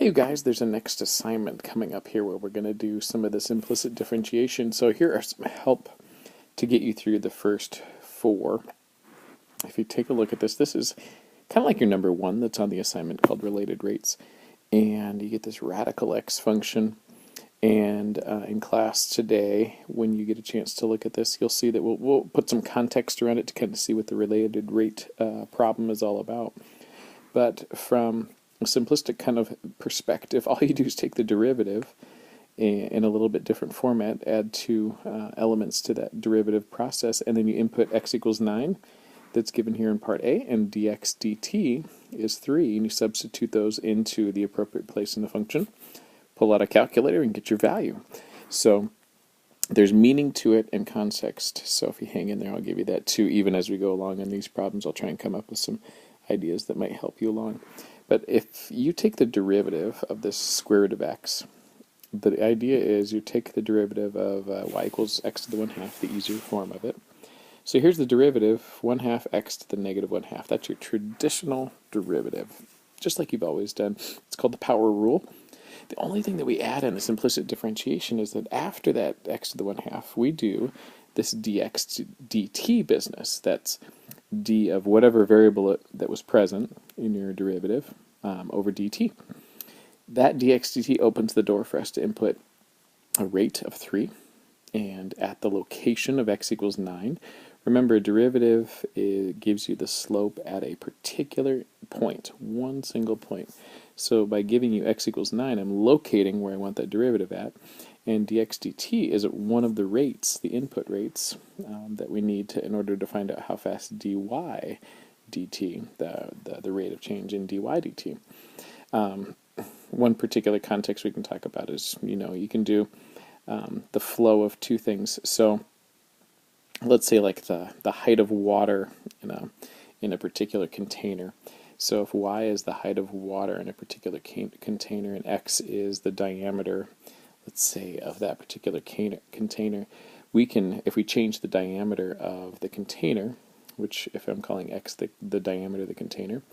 Hey you guys, there's a next assignment coming up here where we're going to do some of this implicit differentiation. So here are some help to get you through the first four. If you take a look at this, this is kind of like your number one that's on the assignment called related rates. And you get this radical x function. And in class today, when you get a chance to look at this, you'll see that we'll put some context around it to kind of see what the related rate problem is all about. But from a simplistic kind of perspective, all you do is take the derivative in a little bit different format, add two elements to that derivative process, and then you input x equals 9, that's given here in part A, and dx dt is 3, and you substitute those into the appropriate place in the function, pull out a calculator, and get your value. So there's meaning to it and context, so if you hang in there, I'll give you that too. Even as we go along in these problems, I'll try and come up with some ideas that might help you along. But if you take the derivative of this square root of x, the idea is you take the derivative of y equals x to the 1/2, the easier form of it. So here's the derivative, 1/2 x to the negative 1/2. That's your traditional derivative, just like you've always done. It's called the power rule. The only thing that we add in this implicit differentiation is that after that x to the 1/2, we do this dx to dt business. That's d of whatever variable that was present in your derivative over dt. That dx dt opens the door for us to input a rate of 3, and at the location of x equals 9, remember, a derivative gives you the slope at a particular point, one single point. So by giving you x equals 9, I'm locating where I want that derivative at, and dx dt is one of the rates, the input rates, that we need to in order to find out how fast dy dt, the rate of change in dy dt. One particular context we can talk about is, you can do the flow of two things. So let's say like the height of water in a particular container. So if y is the height of water in a particular container and x is the diameter, let's say, of that particular container, we can, if we change the diameter of the container, which if I'm calling x the diameter of the container,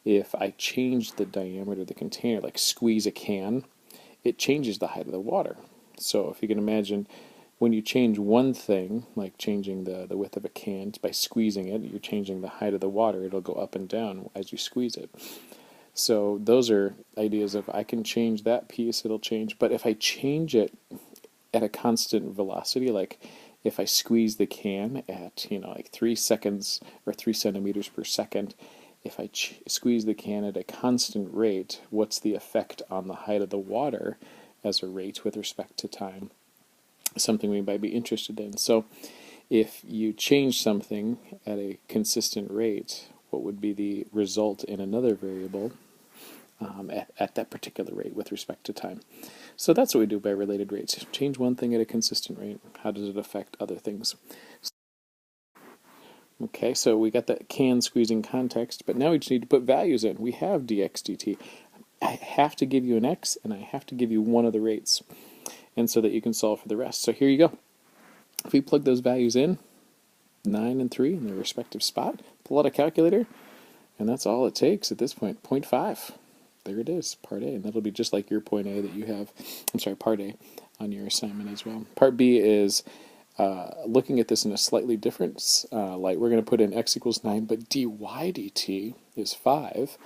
if I change the diameter of the container, like squeeze a can, it changes the height of the water. So if you can imagine, when you change one thing, like changing the width of a can, by squeezing it, you're changing the height of the water. It'll go up and down as you squeeze it. So those are ideas of I can change that piece, it'll change. But if I change it at a constant velocity, like if I squeeze the can at, like 3 seconds or 3 centimeters per second, if I squeeze the can at a constant rate, what's the effect on the height of the water as a rate with respect to time? Something we might be interested in. So if you change something at a consistent rate, what would be the result in another variable at that particular rate with respect to time? So that's what we do by related rates. Change one thing at a consistent rate. How does it affect other things? Okay, so we got that can squeezing context, but now we just need to put values in. We have dx dt. I have to give you an x, and I have to give you one of the rates, and so that you can solve for the rest. So here you go. If we plug those values in, 9 and 3 in their respective spot, pull out a calculator, and that's all it takes at this point, 0.5. There it is, part A, and that'll be just like your point A that you have, part A on your assignment as well. Part B is looking at this in a slightly different light. We're going to put in x equals 9, but dy dt is 5.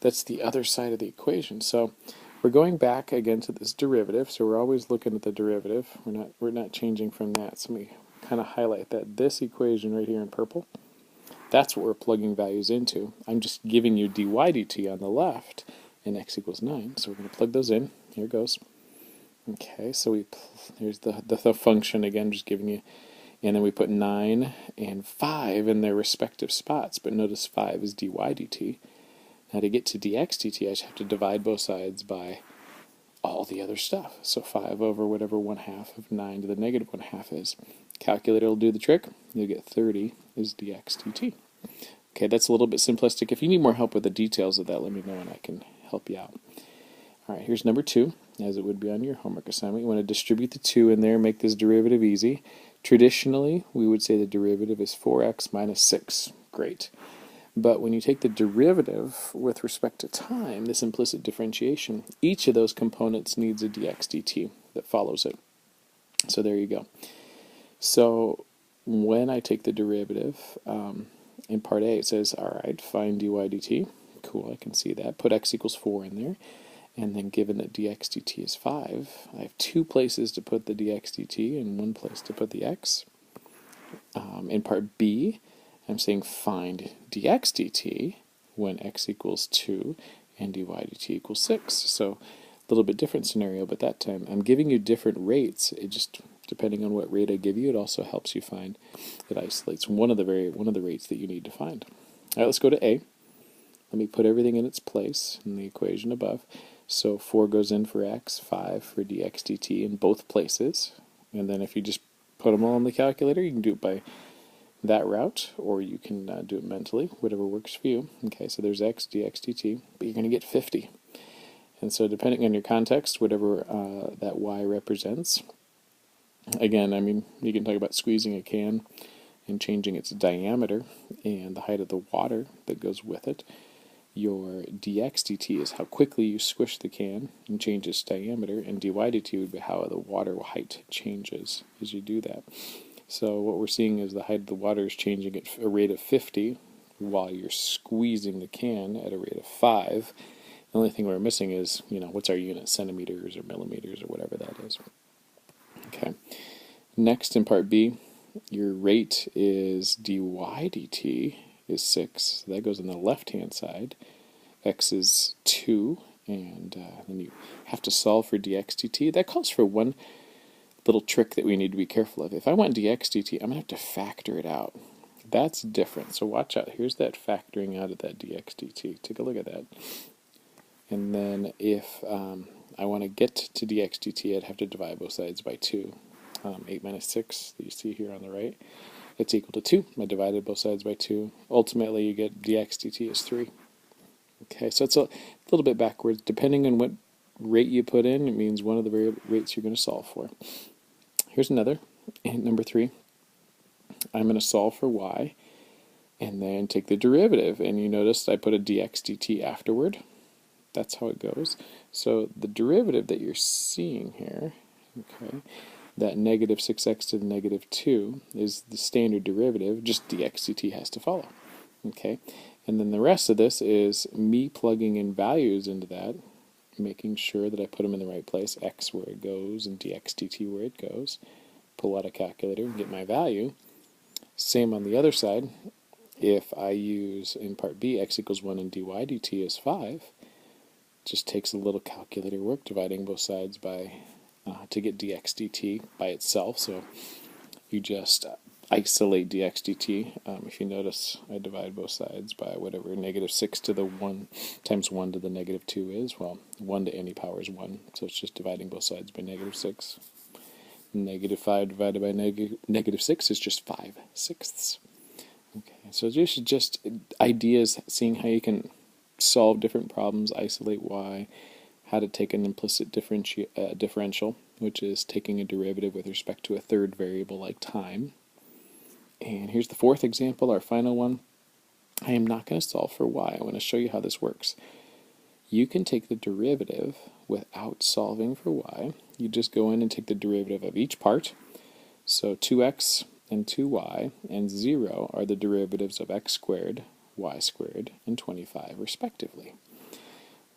That's the other side of the equation. So we're going back again to this derivative, so we're always looking at the derivative. We're not changing from that. So let me kind of highlight that. This equation right here in purple, that's what we're plugging values into. I'm just giving you dy dt on the left, and x equals 9. So we're going to plug those in. Here it goes. Okay, so here's the function again, just giving you, and then we put 9 and 5 in their respective spots, but notice 5 is dy dt. Now to get to dx dt, I just have to divide both sides by all the other stuff. So 5 over whatever 1/2 of 9 to the negative 1/2 is. Calculator will do the trick. You'll get 30 is dx dt. Okay, that's a little bit simplistic. If you need more help with the details of that, let me know and I can help you out. All right, here's number 2, as it would be on your homework assignment. You want to distribute the 2 in there, make this derivative easy. Traditionally, we would say the derivative is 4x minus 6. Great. But when you take the derivative with respect to time, this implicit differentiation, each of those components needs a dx dt that follows it. So there you go. So when I take the derivative, in part A it says, all right, find dy dt. Cool, I can see that. Put x equals 4 in there. And then given that dx dt is 5, I have 2 places to put the dx dt and 1 place to put the x. In part B, I'm saying find dx dt when x equals 2 and dy dt equals 6. So a little bit different scenario, but that time I'm giving you different rates. It just, depending on what rate I give you, it also helps you find, it isolates one of the rates that you need to find. All right, let's go to A. Let me put everything in its place in the equation above. So 4 goes in for x, 5 for dx dt in both places. And then if you just put them all in the calculator, you can do it by that route, or you can do it mentally, whatever works for you. Okay, so there's x, dx dt, but you're going to get 50. And so depending on your context, whatever that y represents, again, I mean, you can talk about squeezing a can and changing its diameter and the height of the water that goes with it. Your dx dt is how quickly you squish the can and change its diameter, and dy dt would be how the water height changes as you do that. So what we're seeing is the height of the water is changing at a rate of 50 while you're squeezing the can at a rate of 5. The only thing we're missing is, what's our unit, centimeters or millimeters or whatever that is. Okay. Next in part B, your rate is dy dt is 6. So that goes on the left-hand side. X is 2, and then you have to solve for dx dt. That calls for one little trick that we need to be careful of. If I want dx dt, I'm going to have to factor it out. That's different. So watch out. Here's that factoring out of that dx dt. Take a look at that. And then if I want to get to dx dt, I'd have to divide both sides by 2. 8 minus 6 that you see here on the right, it's equal to 2. I divided both sides by 2. Ultimately, you get dx dt is 3. Okay, so it's a little bit backwards. Depending on what rate you put in, it means one of the rates you're going to solve for. Here's another, number 3. I'm going to solve for y, and then take the derivative. And you notice I put a dx dt afterward. That's how it goes. So the derivative that you're seeing here, okay, that negative 6x to the negative 2 is the standard derivative, just dx dt has to follow. Okay, and then the rest of this is me plugging in values into that, making sure that I put them in the right place, x where it goes and dx dt where it goes, pull out a calculator and get my value. Same on the other side. If I use, in part B, x equals 1 and dy dt is 5, just takes a little calculator work, dividing both sides by to get dx dt by itself. So you just isolate dx dt. If you notice, I divide both sides by whatever negative 6 to the 1 times 1 to the negative 2 is. Well, 1 to any power is 1, so it's just dividing both sides by negative 6. Negative 5 divided by negative 6 is just 5/6. Okay, so this is just ideas, seeing how you can solve different problems, isolate y, how to take an implicit differential, which is taking a derivative with respect to a third variable like time. And here's the 4th example, our final one. I am not going to solve for y. I want to show you how this works. You can take the derivative without solving for y. You just go in and take the derivative of each part. So 2x and 2y and 0 are the derivatives of x squared, y squared, and 25 respectively.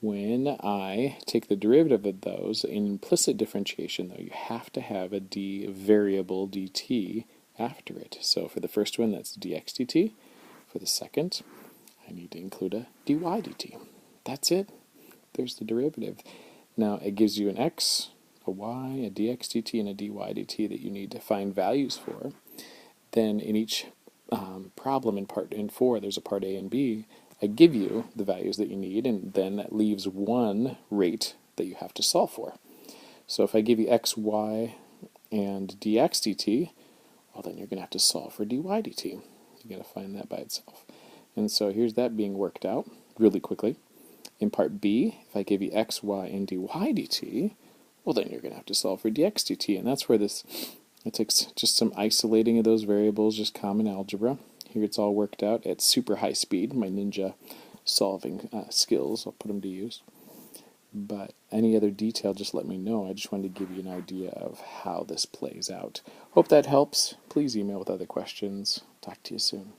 When I take the derivative of those, in implicit differentiation, though, you have to have a variable dt after it. So for the first one, that's dx dt. For the second, I need to include a dy dt. That's it. There's the derivative. Now, it gives you an x, a y, a dx dt, and a dy dt that you need to find values for. Then in each problem in 4, there's a part A and B. I give you the values that you need, and then that leaves one rate that you have to solve for. So if I give you x, y, and dx dt, well, then you're going to have to solve for dy dt. You're going to find that by itself. And so here's that being worked out really quickly. In part B, if I give you x, y, and dy dt, well, then you're going to have to solve for dx dt. And that's where it takes just some isolating of those variables, just common algebra. Here it's all worked out at super high speed. My ninja solving skills, I'll put them to use. But any other detail, just let me know. I just wanted to give you an idea of how this plays out. Hope that helps. Please email with other questions. Talk to you soon.